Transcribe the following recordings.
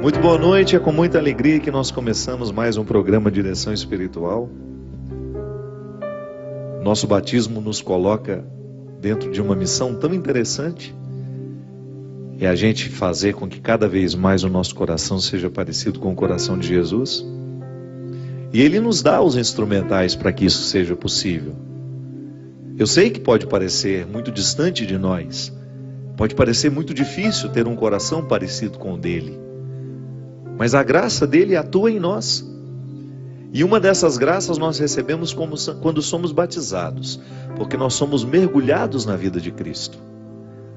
Muito boa noite, é com muita alegria que nós começamos mais um programa Direção Espiritual. Nosso batismo nos coloca dentro de uma missão tão interessante, é a gente fazer com que cada vez mais o nosso coração seja parecido com o coração de Jesus. E Ele nos dá os instrumentais para que isso seja possível. Eu sei que pode parecer muito distante de nós, pode parecer muito difícil ter um coração parecido com o dele, mas a graça dele atua em nós. E uma dessas graças nós recebemos quando somos batizados, porque nós somos mergulhados na vida de Cristo.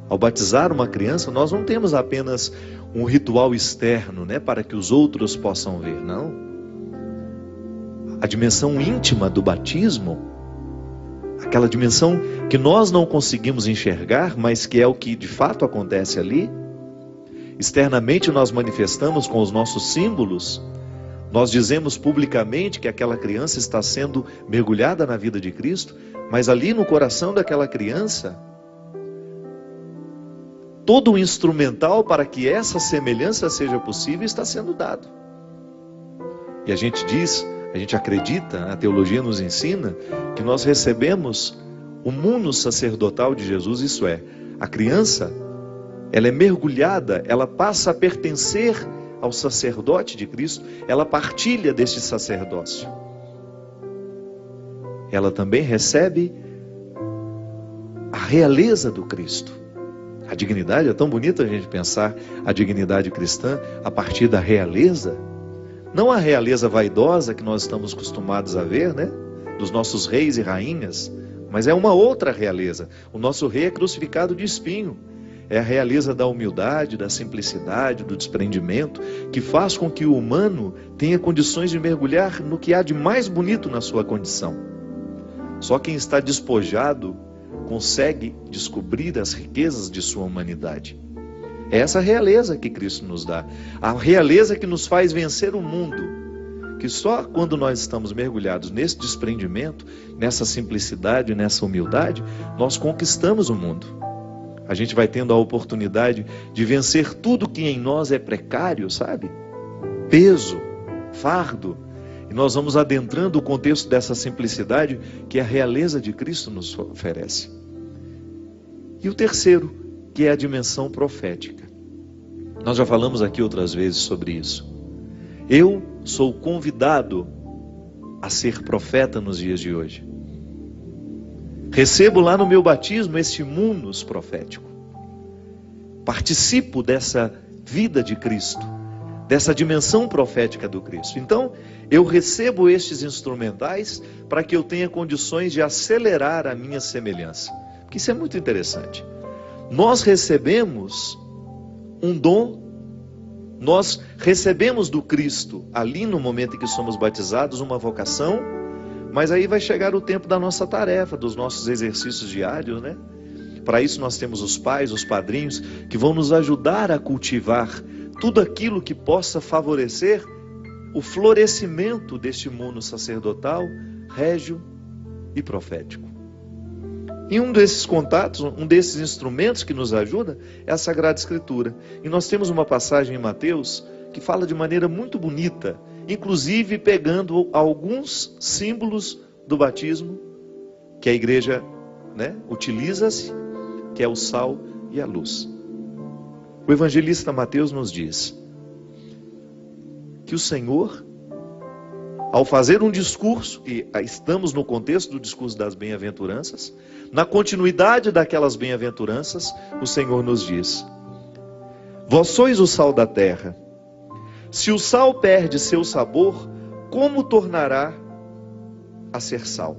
Ao batizar uma criança, nós não temos apenas um ritual externo, para que os outros possam ver, não. A dimensão íntima do batismo, aquela dimensão que nós não conseguimos enxergar, mas que é o que de fato acontece ali. Externamente nós manifestamos com os nossos símbolos, nós dizemos publicamente que aquela criança está sendo mergulhada na vida de Cristo, mas ali no coração daquela criança, todo o instrumental para que essa semelhança seja possível está sendo dado. E a gente diz, a gente acredita, a teologia nos ensina, que nós recebemos o munus sacerdotal de Jesus, isso é, a criança, ela é mergulhada, ela passa a pertencer ao sacerdote de Cristo, ela partilha deste sacerdócio. Ela também recebe a realeza do Cristo. A dignidade, é tão bonito a gente pensar a dignidade cristã a partir da realeza. Não a realeza vaidosa que nós estamos acostumados a ver, dos nossos reis e rainhas, mas é uma outra realeza. O nosso rei é crucificado de espinho. É a realeza da humildade, da simplicidade, do desprendimento, que faz com que o humano tenha condições de mergulhar no que há de mais bonito na sua condição. Só quem está despojado consegue descobrir as riquezas de sua humanidade. É essa realeza que Cristo nos dá. A realeza que nos faz vencer o mundo. Que só quando nós estamos mergulhados nesse desprendimento, nessa simplicidade, nessa humildade, nós conquistamos o mundo. A gente vai tendo a oportunidade de vencer tudo que em nós é precário, sabe? Peso, fardo. E nós vamos adentrando o contexto dessa simplicidade que a realeza de Cristo nos oferece. E o terceiro, que é a dimensão profética. Nós já falamos aqui outras vezes sobre isso. Eu sou convidado a ser profeta nos dias de hoje. Recebo lá no meu batismo esse munus profético. Participo dessa vida de Cristo, dessa dimensão profética do Cristo. Então, eu recebo estes instrumentais para que eu tenha condições de acelerar a minha semelhança. Porque isso é muito interessante. Nós recebemos um dom, nós recebemos do Cristo, ali no momento em que somos batizados, uma vocação, mas aí vai chegar o tempo da nossa tarefa, dos nossos exercícios diários, Para isso nós temos os pais, os padrinhos, que vão nos ajudar a cultivar tudo aquilo que possa favorecer o florescimento deste mundo sacerdotal, régio e profético. E um desses contatos, um desses instrumentos que nos ajuda é a Sagrada Escritura. E nós temos uma passagem em Mateus que fala de maneira muito bonita, inclusive pegando alguns símbolos do batismo que a igreja utiliza-se, que é o sal e a luz. O evangelista Mateus nos diz que o Senhor, ao fazer um discurso, e estamos no contexto do discurso das bem-aventuranças, na continuidade daquelas bem-aventuranças, o Senhor nos diz: vós sois o sal da terra. Se o sal perde seu sabor, como tornará a ser sal?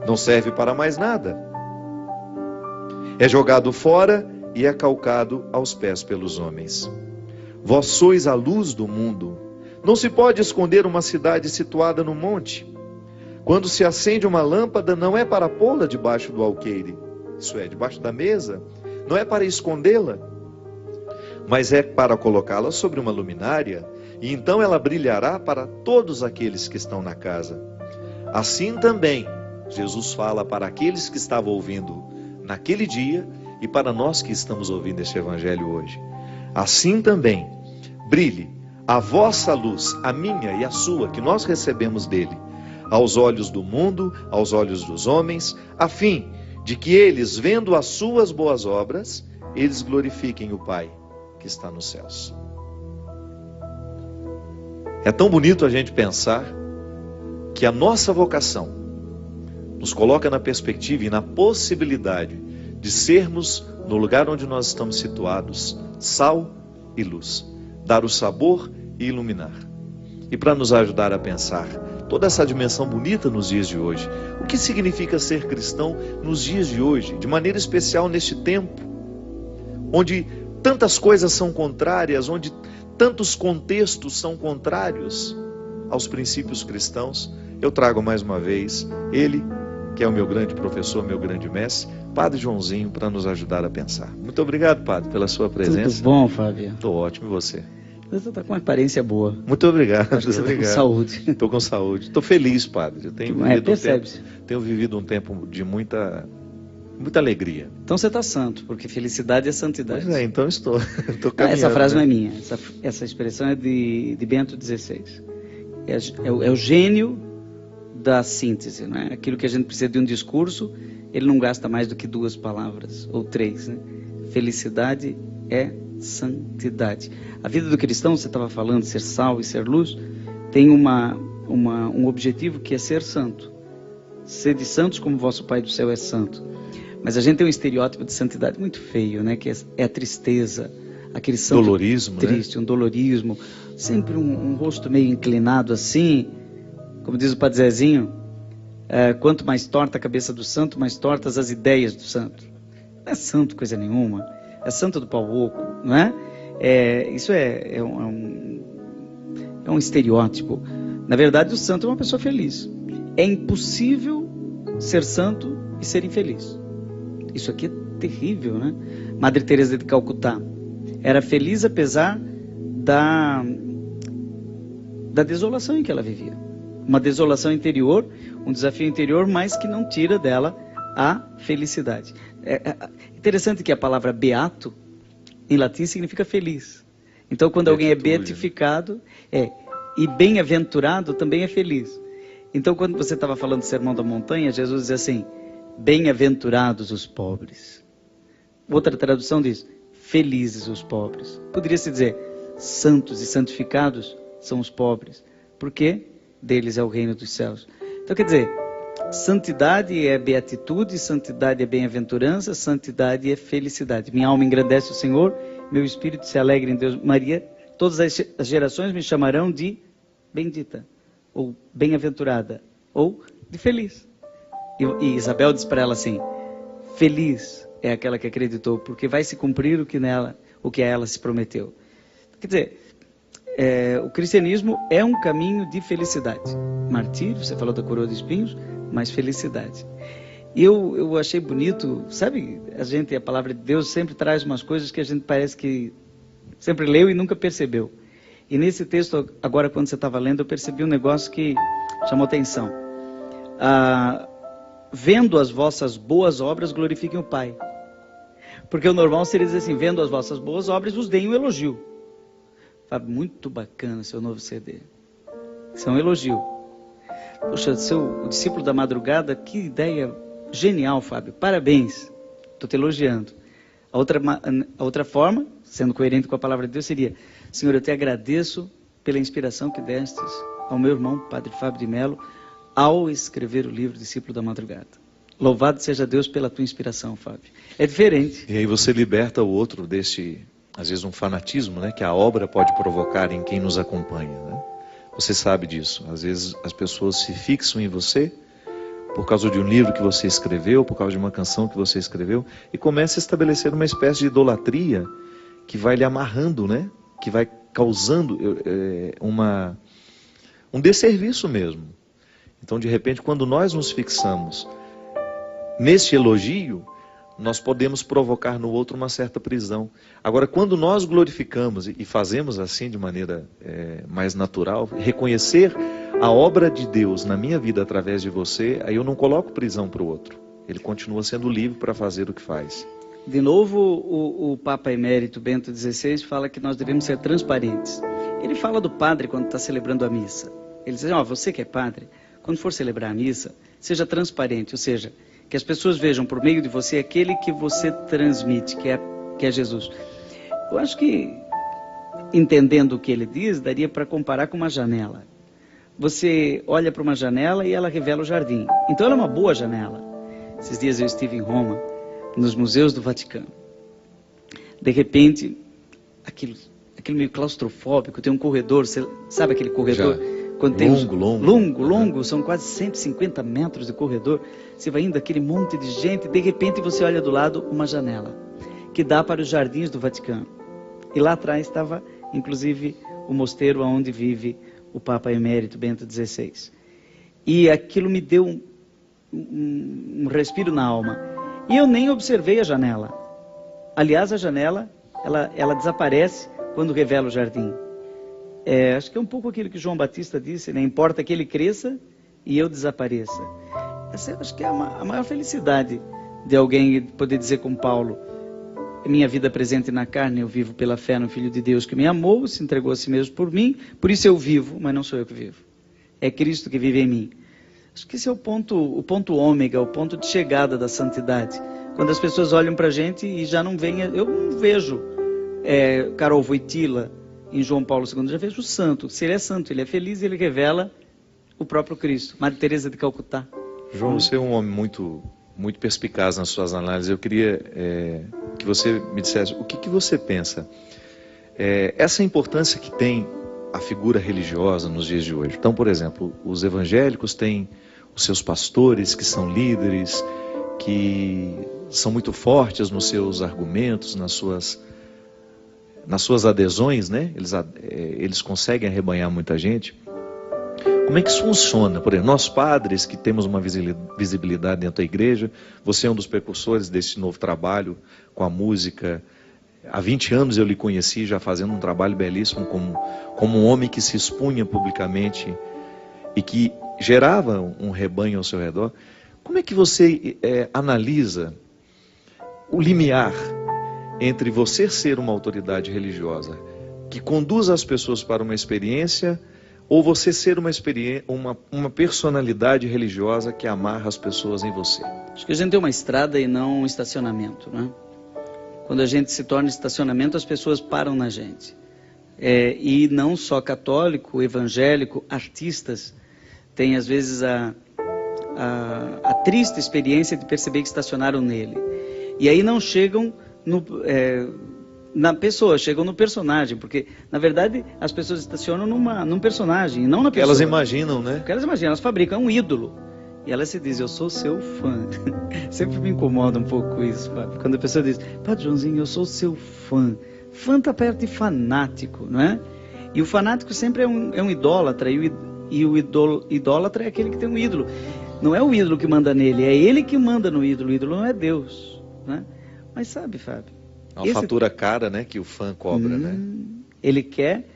Não serve para mais nada. É jogado fora e é calcado aos pés pelos homens. Vós sois a luz do mundo. Não se pode esconder uma cidade situada no monte. Quando se acende uma lâmpada, não é para pô-la debaixo do alqueire, isso é, debaixo da mesa, não é para escondê-la, mas é para colocá-la sobre uma luminária, e então ela brilhará para todos aqueles que estão na casa. Assim também, Jesus fala para aqueles que estavam ouvindo naquele dia e para nós que estamos ouvindo este evangelho hoje. Assim também, brilhe a vossa luz, a minha e a sua, que nós recebemos dele, aos olhos do mundo, aos olhos dos homens, a fim de que eles, vendo as suas boas obras, eles glorifiquem o Pai que está nos céus. É tão bonito a gente pensar que a nossa vocação nos coloca na perspectiva e na possibilidade de sermos, no lugar onde nós estamos situados, sal e luz, dar o sabor e iluminar. E para nos ajudar a pensar toda essa dimensão bonita nos dias de hoje, o que significa ser cristão nos dias de hoje, de maneira especial neste tempo, onde tantas coisas são contrárias, onde tantos contextos são contrários aos princípios cristãos, eu trago mais uma vez ele, que é o meu grande professor, meu grande mestre, Padre Joãozinho, para nos ajudar a pensar. Muito obrigado, Padre, pela sua presença. Tudo bom, Fábio? Estou ótimo, e você? Você está com uma aparência boa. Muito obrigado. Acho que você está com saúde. Estou com saúde. Estou feliz, Padre. Eu tenho vivido um tempo de muita alegria. Então você está santo, porque felicidade é santidade. Pois é, então estou caminhando. Essa frase não é minha. Essa expressão é de Bento XVI. É o gênio da síntese, né? Aquilo que a gente precisa de um discurso, ele não gasta mais do que 2 palavras, ou 3, né? Felicidade é santidade. A vida do cristão, você estava falando, ser sal e ser luz, tem um objetivo que é ser santo. Sede santos como vosso Pai do céu é santo. Mas a gente tem um estereótipo de santidade muito feio, né? Que é a tristeza, aquele santo dolorismo, triste, né? Um dolorismo, sempre um rosto meio inclinado assim, como diz o Padre Zezinho, quanto mais torta a cabeça do santo, mais tortas as ideias do santo. Não é santo coisa nenhuma, é santo do pau oco, não é? Isso é um estereótipo. Na verdade, o santo é uma pessoa feliz. É impossível ser santo e ser infeliz. Isso aqui é terrível, né? Madre Teresa de Calcutá era feliz apesar da desolação em que ela vivia. Uma desolação interior, um desafio interior, mas que não tira dela a felicidade. É interessante que a palavra beato, em latim, significa feliz. Então, quando alguém é beatificado, e bem-aventurado também é feliz. Então, quando você estava falando do Sermão da Montanha, Jesus diz assim: bem-aventurados os pobres. Outra tradução diz: felizes os pobres. Poderia-se dizer: santos e santificados são os pobres, porque deles é o reino dos céus. Então, quer dizer, santidade é beatitude, santidade é bem-aventurança, santidade é felicidade. Minha alma engrandece o Senhor, meu espírito se alegra em Deus. Maria, todas as gerações me chamarão de bendita, ou bem-aventurada, ou de feliz. E Isabel diz para ela assim: feliz é aquela que acreditou, porque vai se cumprir o que a ela se prometeu. Quer dizer, o cristianismo é um caminho de felicidade. Martírio, você falou da coroa de espinhos, mas felicidade. E eu achei bonito, sabe, a palavra de Deus sempre traz umas coisas que a gente parece que sempre leu e nunca percebeu. E nesse texto, agora quando você estava lendo, eu percebi um negócio que chamou atenção. Vendo as vossas boas obras, glorifiquem o Pai. Porque o normal seria dizer assim: vendo as vossas boas obras, vos deem um elogio. Fábio, muito bacana seu novo CD. Isso é um elogio. Poxa, o discípulo da madrugada, que ideia genial, Fábio. Parabéns. Estou te elogiando. A outra forma, sendo coerente com a palavra de Deus, seria: Senhor, eu te agradeço pela inspiração que destes ao meu irmão, Padre Fábio de Mello, ao escrever o livro Discípulo da Madrugada. Louvado seja Deus pela tua inspiração, Fábio. É diferente. E aí você liberta o outro desse, às vezes, um fanatismo, né, que a obra pode provocar em quem nos acompanha, né? Você sabe disso. Às vezes as pessoas se fixam em você por causa de um livro que você escreveu, por causa de uma canção que você escreveu, e começa a estabelecer uma espécie de idolatria que vai lhe amarrando, né? Que vai causando um desserviço mesmo. Então, de repente, quando nós nos fixamos neste elogio, nós podemos provocar no outro uma certa prisão. Agora, quando nós glorificamos e fazemos assim de maneira mais natural, reconhecer a obra de Deus na minha vida através de você, aí eu não coloco prisão para o outro. Ele continua sendo livre para fazer o que faz. De novo, o Papa Emérito Bento XVI fala que nós devemos ser transparentes. Ele fala do padre quando está celebrando a missa. Ele diz, você que é padre, quando for celebrar a missa, seja transparente, ou seja, que as pessoas vejam por meio de você aquele que você transmite, que é Jesus. Eu acho que, entendendo o que ele diz, daria para comparar com uma janela. Você olha para uma janela e ela revela o jardim. Então ela é uma boa janela. Esses dias eu estive em Roma, nos museus do Vaticano. De repente, aquilo meio claustrofóbico, tem um corredor, você sabe aquele corredor? Quando tem longo, são quase 150 metros de corredor. Você vai indo aquele monte de gente, de repente você olha do lado uma janela, que dá para os jardins do Vaticano. E lá atrás estava, inclusive, o mosteiro onde vive o Papa Emérito Bento XVI. E aquilo me deu um respiro na alma. E eu nem observei a janela. Aliás, a janela, ela desaparece quando revela o jardim. Acho que é um pouco aquilo que João Batista disse, né? Importa que ele cresça e eu desapareça. Essa acho que é a maior felicidade de alguém poder dizer com Paulo, minha vida presente na carne, eu vivo pela fé no Filho de Deus que me amou, se entregou a si mesmo por mim, por isso eu vivo, mas não sou eu que vivo. É Cristo que vive em mim. Acho que esse é o ponto ômega, o ponto de chegada da santidade. Quando as pessoas olham para a gente e já não veem, eu não vejo Karol Wojtyla em João Paulo II, já vejo o santo. Se ele é santo, ele é feliz, ele revela o próprio Cristo. Madre Teresa de Calcutá. João, você é um homem muito perspicaz nas suas análises. Eu queria que você me dissesse o que você pensa. Essa importância que tem a figura religiosa nos dias de hoje. Então, por exemplo, os evangélicos têm os seus pastores que são líderes, que são muito fortes nos seus argumentos, nas suas adesões, né? Eles conseguem arrebanhar muita gente. Como é que isso funciona? Por exemplo, nós padres que temos uma visibilidade dentro da igreja, você é um dos precursores desse novo trabalho com a música. Há 20 anos eu lhe conheci já fazendo um trabalho belíssimo como um homem que se expunha publicamente e que gerava um rebanho ao seu redor. Como é que você analisa o limiar entre você ser uma autoridade religiosa que conduz as pessoas para uma experiência ou você ser uma personalidade religiosa que amarra as pessoas em você? Acho que a gente tem uma estrada e não um estacionamento, né? Quando a gente se torna estacionamento, as pessoas param na gente. E não só católico, evangélico, artistas têm às vezes a triste experiência de perceber que estacionaram nele. E aí não chegam na pessoa, chegam no personagem, porque na verdade as pessoas estacionam num personagem, e não na pessoa. Elas imaginam, né? Porque elas imaginam, elas fabricam um ídolo. E ela se diz, eu sou seu fã. Sempre me incomoda um pouco isso, Fábio. Quando a pessoa diz, Padre Joãozinho, eu sou seu fã. Fã está perto de fanático, não é? E o fanático sempre é um idólatra, e o idólatra é aquele que tem um ídolo. Não é o ídolo que manda nele, é ele que manda no ídolo. O ídolo não é Deus, né? Mas sabe, Fábio? É uma fatura cara, né, que o fã cobra, né? Ele quer,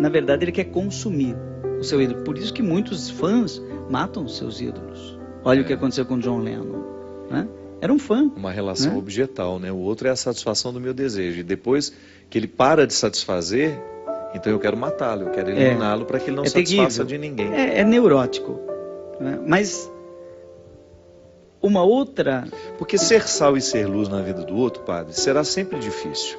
na verdade, ele quer consumir o seu ídolo. Por isso que muitos fãs matam os seus ídolos. Olha o que aconteceu com John Lennon, né? Era um fã. Uma relação objetal, né? O outro é a satisfação do meu desejo. E depois que ele para de satisfazer, então eu quero matá-lo, eu quero eliminá-lo para que ele não satisfaça de ninguém. É neurótico, né? Mas uma outra... Porque ser sal e ser luz na vida do outro, padre, será sempre difícil.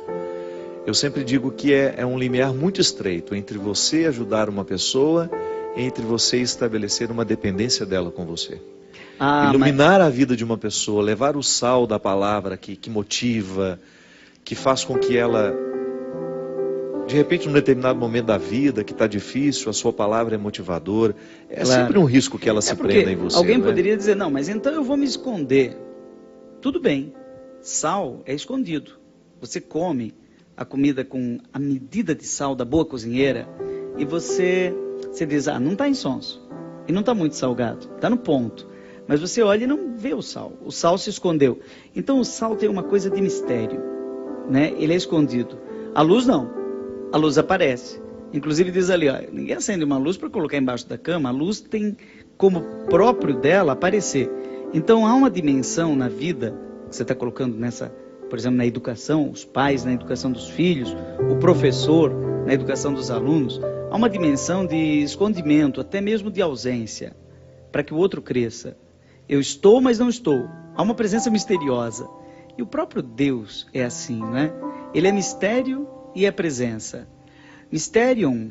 Eu sempre digo que é um limiar muito estreito entre você ajudar uma pessoa e entre você estabelecer uma dependência dela com você. Iluminar a vida de uma pessoa, levar o sal da palavra que motiva, que faz com que ela, de repente, num determinado momento da vida que está difícil, a sua palavra é motivadora. Claro. Sempre um risco que ela se prenda em você. Alguém poderia dizer, não, mas então eu vou me esconder. Tudo bem, sal é escondido. Você come a comida com a medida de sal da boa cozinheira e você diz, não está insonso e não está muito salgado, está no ponto. Mas você olha e não vê o sal se escondeu. Então o sal tem uma coisa de mistério, né? Ele é escondido. A luz não, a luz aparece. Inclusive diz ali, ninguém acende uma luz para colocar embaixo da cama, a luz tem como próprio dela aparecer. Então há uma dimensão na vida você está colocando nessa, por exemplo, na educação, os pais na educação dos filhos, o professor na educação dos alunos, há uma dimensão de escondimento, até mesmo de ausência, para que o outro cresça. Eu estou, mas não estou. Há uma presença misteriosa. E o próprio Deus é assim, não é? Ele é mistério e é presença. Mysterion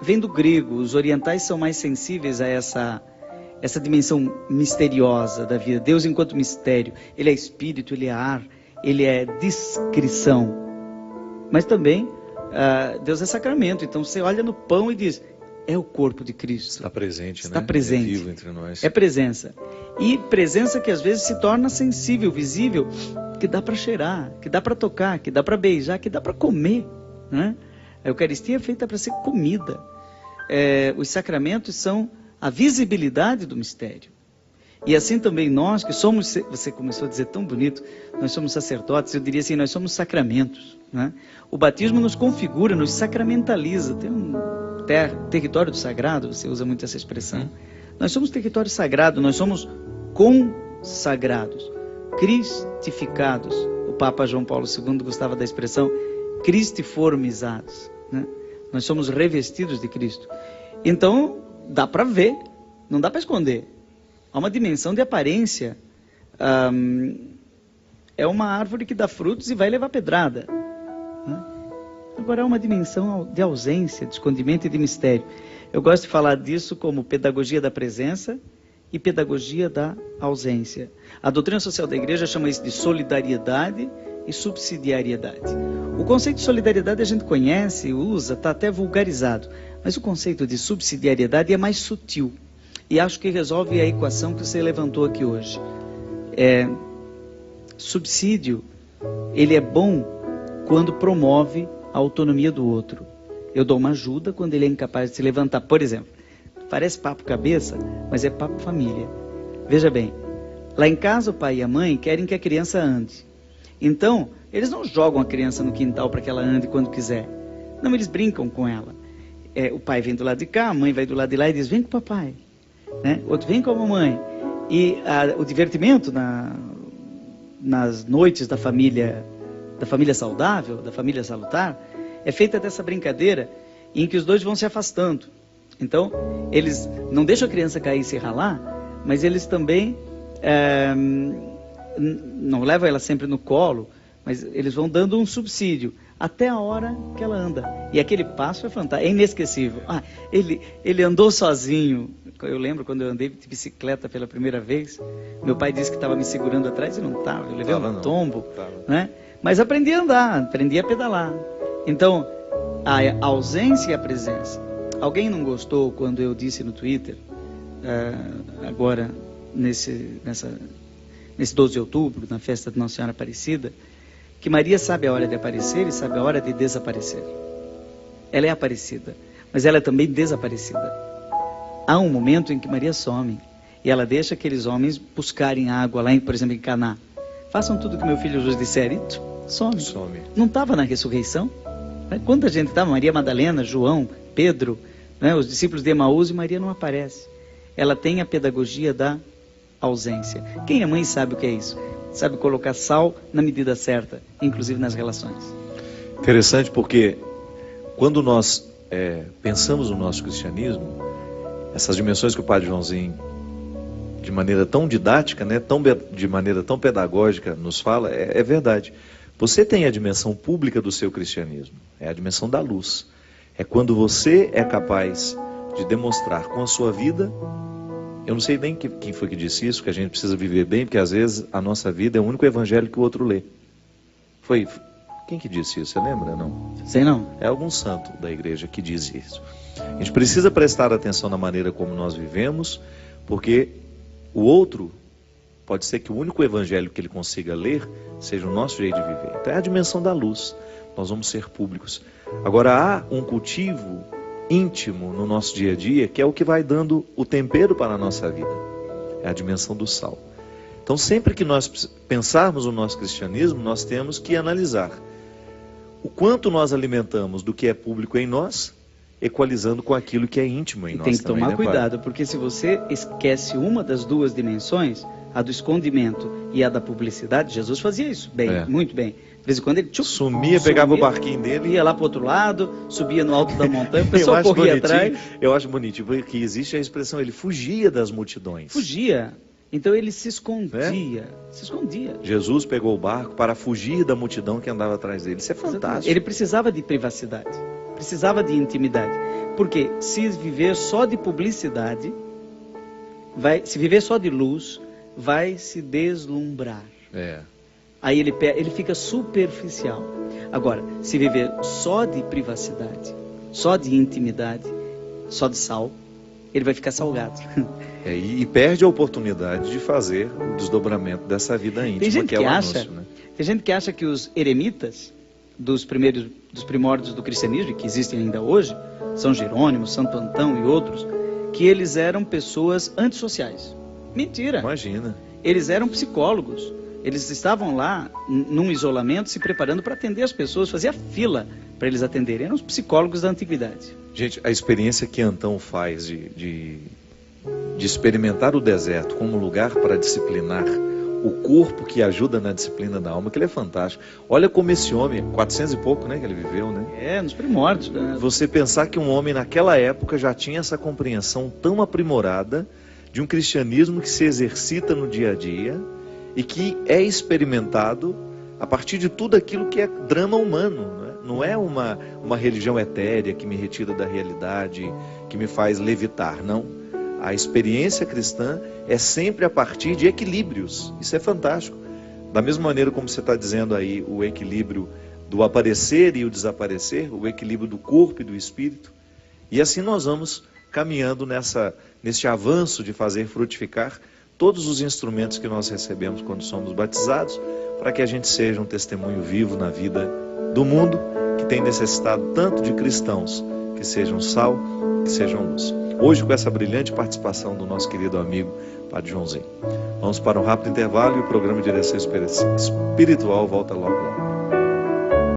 vem do grego, os orientais são mais sensíveis a essa dimensão misteriosa da vida. Deus enquanto mistério, ele é espírito, ele é ar, ele é discrição. Mas também, Deus é sacramento, então você olha no pão e diz, é o corpo de Cristo. Está presente, está né? presente. É vivo entre nós. É presença. E presença que às vezes se torna sensível, visível, que dá para cheirar, que dá para tocar, que dá para beijar, que dá para comer, né? A Eucaristia é feita para ser comida. Os sacramentos são a visibilidade do mistério. E assim também nós, que somos, você começou a dizer tão bonito, nós somos sacerdotes, eu diria assim, nós somos sacramentos, né? O batismo nos configura, nos sacramentaliza. Tem um território do sagrado, você usa muito essa expressão. Nós somos território sagrado, nós somos consagrados, cristificados. O Papa João Paulo II gostava da expressão cristiformizados, né? Nós somos revestidos de Cristo. Então, dá para ver, não dá para esconder. Há uma dimensão de aparência. É uma árvore que dá frutos e vai levar pedrada, né? Agora, há uma dimensão de ausência, de escondimento e de mistério. Eu gosto de falar disso como pedagogia da presença e pedagogia da ausência. A doutrina social da igreja chama isso de solidariedade e subsidiariedade. O conceito de solidariedade a gente conhece, usa, está até vulgarizado. Mas o conceito de subsidiariedade é mais sutil. E acho que resolve a equação que você levantou aqui hoje. Subsídio, ele é bom quando promove a autonomia do outro. Eu dou uma ajuda quando ele é incapaz de se levantar. Por exemplo, parece papo cabeça, mas é papo família. Veja bem, lá em casa o pai e a mãe querem que a criança ande. Então, eles não jogam a criança no quintal para que ela ande quando quiser. Não, eles brincam com ela. O pai vem do lado de cá, a mãe vai do lado de lá e diz, vem com o papai, né? Outro vem com a mamãe. E o divertimento nas noites da família saudável, da família salutar, é feita dessa brincadeira em que os dois vão se afastando. Então, eles não deixam a criança cair e se ralar, mas eles também não levam ela sempre no colo, mas eles vão dando um subsídio até a hora que ela anda. E aquele passo é fantástico, é inesquecível. Ele andou sozinho. Eu lembro quando eu andei de bicicleta pela primeira vez, meu pai disse que estava me segurando atrás e não estava. Eu levei um tombo, né? Mas aprendi a andar, aprendi a pedalar. Então, a ausência e a presença. Alguém não gostou quando eu disse no Twitter, agora nesse 12 de outubro, na festa de Nossa Senhora Aparecida, que Maria sabe a hora de aparecer e sabe a hora de desaparecer. Ela é aparecida, mas ela é também desaparecida. Há um momento em que Maria some e ela deixa aqueles homens buscarem água lá, por exemplo, em Caná. Façam tudo o que meu filho Jesus disser e some. Não estava na ressurreição? Quanta gente estava? Maria Madalena, João, Pedro, né, os discípulos de Emaús, e Maria não aparece. Ela tem a pedagogia da ausência. Quem é mãe sabe o que é isso. Sabe colocar sal na medida certa, inclusive nas relações. Interessante porque quando nós pensamos no nosso cristianismo, essas dimensões que o Padre Joãozinho, de maneira tão didática, né, de maneira tão pedagógica, nos fala, é verdade. Você tem a dimensão pública do seu cristianismo, é a dimensão da luz. É quando você é capaz de demonstrar com a sua vida. Eu não sei nem quem foi que disse isso, que a gente precisa viver bem, porque às vezes a nossa vida é o único evangelho que o outro lê. Foi quem que disse isso? Você lembra? Não? Sei não. É algum santo da igreja que diz isso. A gente precisa prestar atenção na maneira como nós vivemos, porque o outro pode ser que o único evangelho que ele consiga ler seja o nosso jeito de viver. Então é a dimensão da luz. Nós vamos ser públicos. Agora há um cultivo íntimo no nosso dia a dia, que é o que vai dando o tempero para a nossa vida. É a dimensão do sal. Então sempre que nós pensarmos no nosso cristianismo, nós temos que analisar o quanto nós alimentamos do que é público em nós, equalizando com aquilo que é íntimo em nós. Tem que tomar cuidado, porque se você esquece uma das duas dimensões, a do escondimento e a da publicidade, Jesus fazia isso bem, muito bem. De vez em quando ele sumia, pegava o barquinho dele, ia lá para o outro lado, subia no alto da montanha, o pessoal corria atrás. Eu acho bonitinho, porque existe a expressão, ele fugia das multidões. Fugia. Então ele se escondia, se escondia. Jesus pegou o barco para fugir da multidão que andava atrás dele. Isso é fantástico. Ele precisava de privacidade, precisava de intimidade. Porque se viver só de publicidade, se viver só de luz, vai se deslumbrar. Aí ele fica superficial. Agora, se viver só de privacidade, só de intimidade, só de sal, ele vai ficar salgado. E perde a oportunidade de fazer o desdobramento dessa vida íntima, que é o anúncio, né? Tem gente que acha que os eremitas dos primórdios do cristianismo, que existem ainda hoje, São Jerônimo, Santo Antão e outros, que eles eram pessoas antissociais. Mentira! Imagina! Eles eram psicólogos. Eles estavam lá, num isolamento, se preparando para atender as pessoas, fazia fila para eles atenderem. Eram os psicólogos da antiguidade. Gente, a experiência que Antão faz de experimentar o deserto como lugar para disciplinar o corpo que ajuda na disciplina da alma, que ele é fantástico. Olha como esse homem, 400 e pouco, né, que ele viveu, né? Nos primórdios. Né? Você pensar que um homem naquela época já tinha essa compreensão tão aprimorada de um cristianismo que se exercita no dia a dia e que é experimentado a partir de tudo aquilo que é drama humano, né? Não é uma religião etérea que me retira da realidade, que me faz levitar, não. A experiência cristã é sempre a partir de equilíbrios. Isso é fantástico. Da mesma maneira como você está dizendo aí, o equilíbrio do aparecer e o desaparecer, o equilíbrio do corpo e do espírito. E assim nós vamos caminhando nesse avanço de fazer frutificar todos os instrumentos que nós recebemos quando somos batizados, para que a gente seja um testemunho vivo na vida do mundo, que tem necessitado tanto de cristãos que sejam sal, que sejam luz. Hoje, com essa brilhante participação do nosso querido amigo Padre Joãozinho. Vamos para um rápido intervalo e o programa Direção Espiritual volta logo logo.